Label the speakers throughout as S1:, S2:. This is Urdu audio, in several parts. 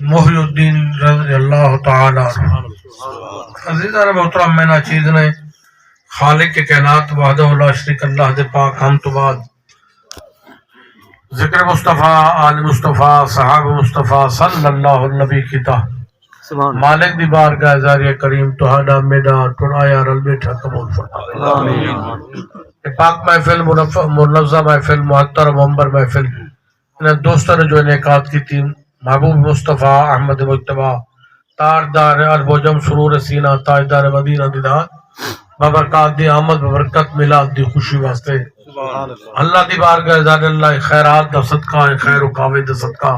S1: محی الدین رضی اللہ تعالی عنہ۔ عزیزان محترم، میں نا چیز نے خالق کے کائنات وحدہ لا شریک اللہ دے پاک ہم تو بعد ذکر مصطفیٰ، آل مصطفیٰ، صحاب مصطفیٰ صلی اللہ النبی کی تا مالک دی بارگاہ زاریہ کریم توہاڈا میڈا ٹنایا رل بیٹھا قبول فرما۔ پاک محفل، منظم محفل، محترم ممبر محفل، انہیں دوستوں نے جو انعقاد کی تھی، محبوب مصطفیٰ احمد مجتبیٰ تاردار البوجم سرور سینہ تاجدار مدینہ دیدار ببرکات دی آمد ببرکت میلاد دی خوشی واسطے اللہ دی بارگاہ زاد اللہ خیرات دا صدقہ خیر و کاوے دا صدقہ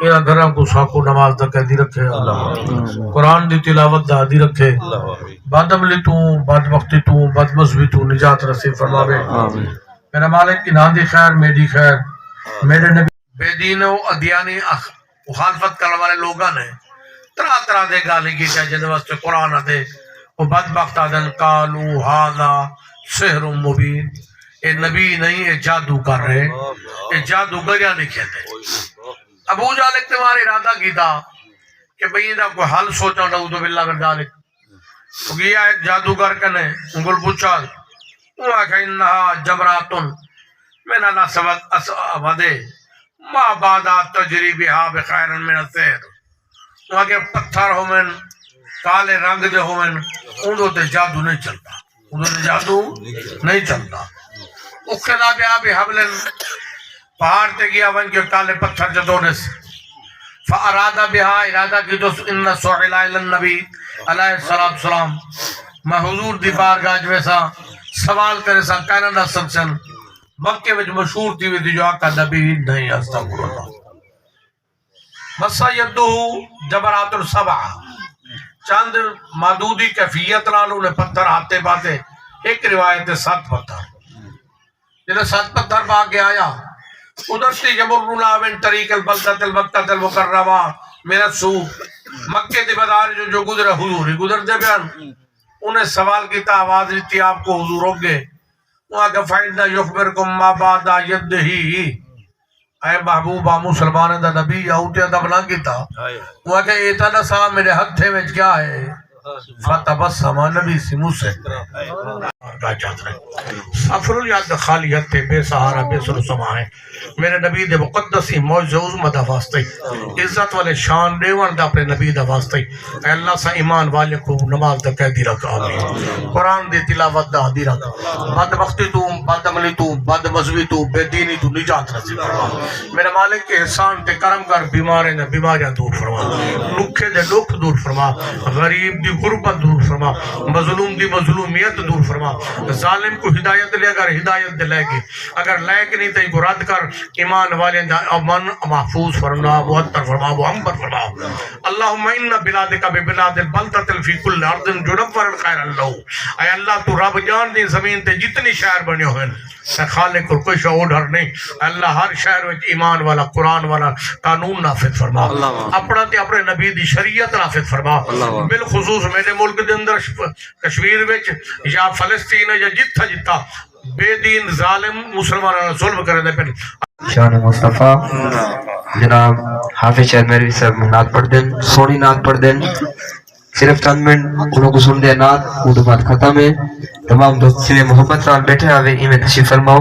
S1: انہاں گھراں کو ساکو نماز دا قیدی رکھے اللہ، قرآن دی تلاوت دا عادی رکھے، بد عملی تو بد وقتی تو بد مذہبی تو نجات نصیب فرماوے۔ میرا مالک کی نام دی خیر، میری خیر، میرے نبی بے دین و ادیانی مخالفت کرنے والے لوگاں نے طرح طرح دے گالی کی کہ جن واسطے قرآن دے وہ بدبخت آدن قالو ھذا سحر مبین، اے نبی نہیں، اے جادو کر رہے، اے جادوگریاں نہیں کہتے۔ ابو جہل نے تمہارا ارادہ کیتا کہ بھئی دا کوئی حل سوچا، نعوذ باللہ من ذالک، تو گیا ایک جادوگر کنے انگل پوچھا، وہ آکھا انہا جمراتن من اللہ سبت اسودے ما بعدا تجری بہا بخیر من السحر، وہاں کے پتھر ہومن کالے رنگ دے ہومن انہوں تے جادو نہیں چلتا، انہوں تے جادو نہیں چلتا۔ اکھدا بیا بحبلن، پہاڑ تے گیا ون کے کالے پتھر جدونے سے، فارادہ بہا، ارادہ کی تو ان سعیلہ النبی علیہ السلام، میں حضور دی بارگاہ ویسا سوال کرے سا کینیڈا سکسن مکے وچ مشہور تھی ہوئی جو آقا نبی نہیں، استغفر اللہ۔ مسا یدو جبرات السبع، چند محدودی کیفیت نال انہیں پتھر ہاتھے پاتے، ایک روایت 7 پتھر، جنہیں 7 پتھر پا کے آیا، ادھر سے یمرنا من طریق البلدۃ المکۃ المکرمہ من السوق، مکے دی بازار جو گزرے حضور ہی گزر دے بیان، انہیں سوال کیتا، آواز لیتی آپ کو حضور ہو گئے، وہاں کہ فَإِنَّ يُخْبِرْكُمْ مَا بَعْدَ يَدِّهِ، اے محبوبہ مسلمان دا نبی یہودی ادب نہ کیتا، وہاں کہ ایتا نہ سا میرے ہتھے میں کیا ہے، فتبسم نبی سی منہ سے سفر الیاد خالی ہتھے بے سہارا بے سر سما ہے، میرے نبی دے مقدسی موجز عظمہ دا واسطے، عزت والے شان دیوان دا اپنے نبی دا واسطے، اے اللہ سا ایمان والے کو نماز دا قیدی رکھ، آمین، قرآن دی تلاوت دا عادی رکھ، بد وقتی تو بد عملی تو بد مذہبی تو بے دینی تو نجات نصیب فرما، میرے مالک کے احسان تے کرم کر، بیمارے نے بیماریاں دور فرما، لکھے دے لکھ دور فرما، غریب دی غربت دور فرما، مظلوم دی مظلومیت دور فرما، ظالم کو ہدایت لے اگر ہدایت دے لے گی، اگر لے کے نہیں تھی کو رد کر، ایمان والے امن محفوظ فرما، محتر فرما، محمد فرما۔ اللہم ان بلادک ببلاد البلدۃ فی کل ارض جنور الخیر اللہ، اے اللہ تو رب جان دی زمین تے جتنی شہر بنے ہوئے اے خالق کو کوئی شعور نہیں، اللہ ہر شہر وچ ایمان والا قرآن والا قانون نافذ فرما، اپنا تے اپنے نبی دی شریعت نافذ فرما، بالخصوص میرے ملک دے اندر کشمیر وچ یا فلسطین یا جتھا جتھا بے دین ظالم مسلمانوں ظلم کرے دے پن
S2: شان مصطفیٰ جناب حافظ شہر میروی صاحب نعت پڑھ دیں، سونی نعت پڑھ دیں، صرف چند منٹ انہوں کو سن دے نعت، وہ تو بات ختم ہے، تمام دوست سے محبت رال بیٹھے آوے ایمیں تشریف فرماؤ۔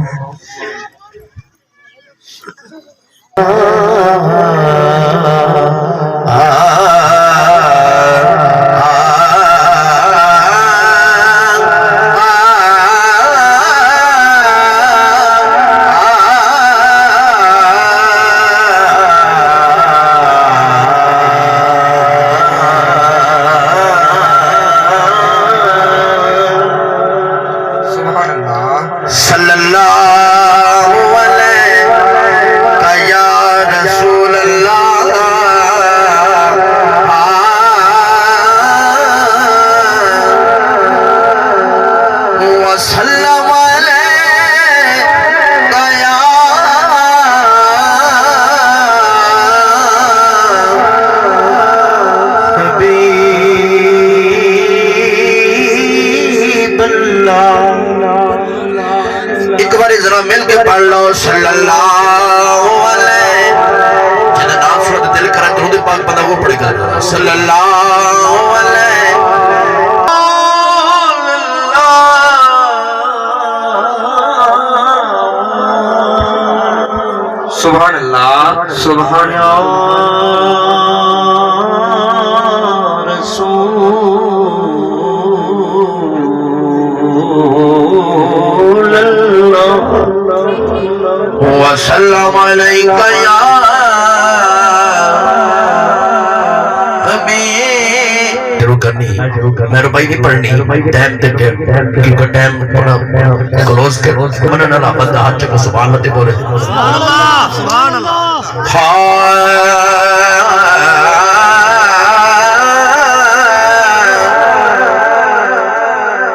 S3: صلی اللہ علیہ یا رسول اللہ وسلم علیہ یا حبیب اللہ۔ ایک بار ذرا مل کے پڑھ لو صلی اللہ علیہ، جنہیں نام سورت دل کرن درود پاک بندہ وہ پڑھے گا صلی اللہ علیہ
S2: سبحان اللہ سبحان
S3: رسول اللہ وسلم علیکہ یا حبیب ضرور کرنی میرے بھائی نہیں پڑھنی ٹائم تے کیونکہ ٹائم کلوز کر منہ نہ لا بندہ ہاتھ چکو سبحان اللہ تے بولے سبحان اللہ سبحان اللہ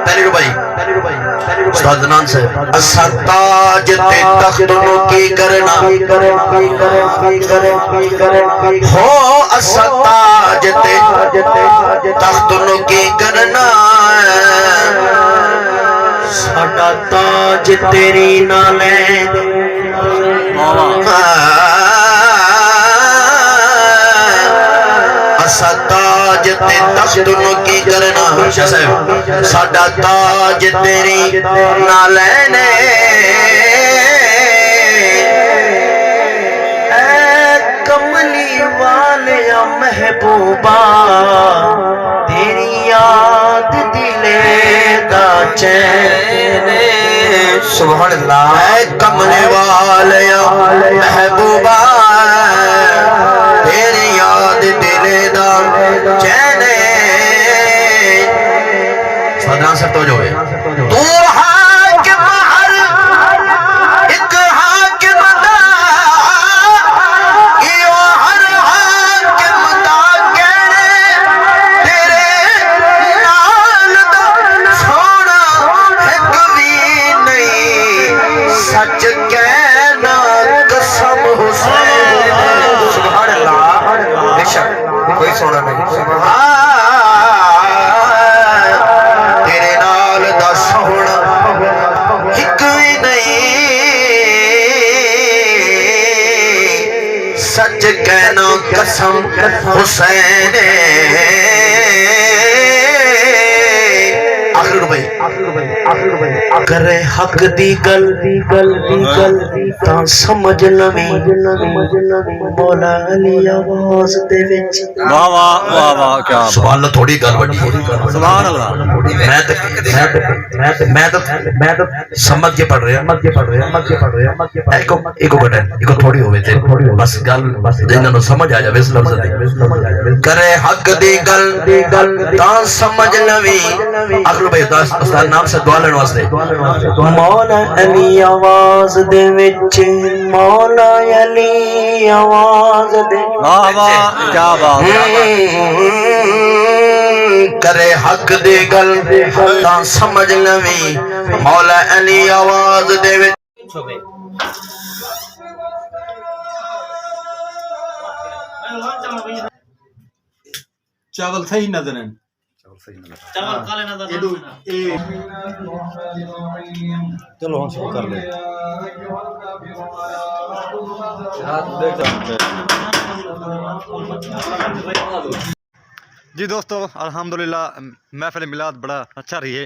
S3: پہلے بھائی استاد نان سے اسا تاج تے تخت نو کی کرنا ہو اسا تاج تے تخت نو کی کرنا ساڈا تاج تیری نال اسا تاج تے تخت نو کی کرنا شاہ صاحب ساڈا تاج تیری نال نے اے کملی والیا محبوبا تیری یاد دلے دا چین سبحان اللہ اے کملی والیا محبوبا تیری یاد دلے دا چین سادران سے توجہ ہوئے تو حاکم ہر ایک حاکم دا ایو ہر حاکم دا کہنے تیرے نال دا سونا ایک بھی نہیں سچ کہنا قسم حسین سبحان اللہ بے شک کوئی سونا نہیں تیرے نال دا سونا ایک بھی نہیں سچ کہنا قسم حسین آخر روپے کرے حق دی گل تا سمجھ لویں مولا علی آواز دے وچ
S4: واہ واہ واہ واہ کیا بات.
S3: سبحان اللہ تھوڑی گل بڑی ہے
S4: سبحان اللہ.
S3: میں تو سمجھ کے پڑھ رہا ایک بٹن ایک تھوڑی ہوئے تھے بس گل جنہاں نو سمجھ آ جاوے اس لفظ دی کرے حق دی گل تا سمجھ لویں اگلو بھائی استاد نام سے دعا لینے واسطے مولا علی آواز دے وچ مولا علی آواز دے
S4: واہ واہ کیا بات.
S3: کرے حق دی گل تا سمجھ لویں مولا علی آواز دے وچ
S5: چاول صحیح نظر ہیں
S4: چلو ہم شروع کر لیں. جی دوستو الحمدللہ محفل میلاد بڑا اچھا رہی ہے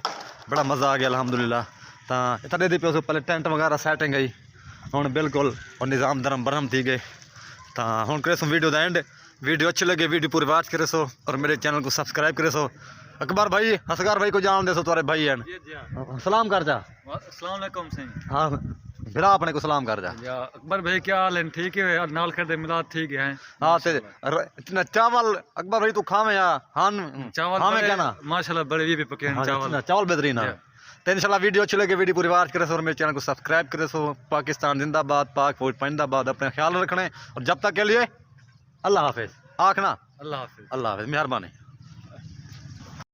S4: بڑا مزہ آ گیا الحمدللہ. تو اتنے دی پہ پہلے ٹینٹ وغیرہ سیٹنگ گئی ہوں بالکل اور نظام درم برہم تھی گئے. تو ہوں کرے سو ویڈیو دا اینڈ ویڈیو اچھی لگے ویڈیو پوری واچ کرے سو اور میرے چینل کو سبسکرائب کرے سو. اکبر بھائی اصغر بھائی کو جان دے سو تمہارے بھائی ہیں سلام کر جا.
S5: السلام علیکم سنگھ
S4: ہاں بھرا اپنے کو سلام کر جا.
S5: اکبر بھائی کیا حال ہے ٹھیک ہے نال کر دے ملاد ٹھیک ہے
S4: ہاں اتنا چاول اکبر بھائی تو کھاویں یا ہان
S5: چاول
S4: کھاویں کیا نا
S5: ماشاءاللہ بڑے بھی پکے ہیں چاول
S4: چاول بہترین ہے. تو انشاءاللہ ویڈیو اچھی لگے ویڈیو پوری واچ کرے سو اور میرے چینل کو سبسکرائب کرے سو. پاکستان زندہ باد پاک فوج پائندہ باد. اپنے خیال رکھنے اور جب تک کے لیے اللہ حافظ. آکھنا
S5: اللہ حافظ.
S4: اللہ حافظ مہربانی.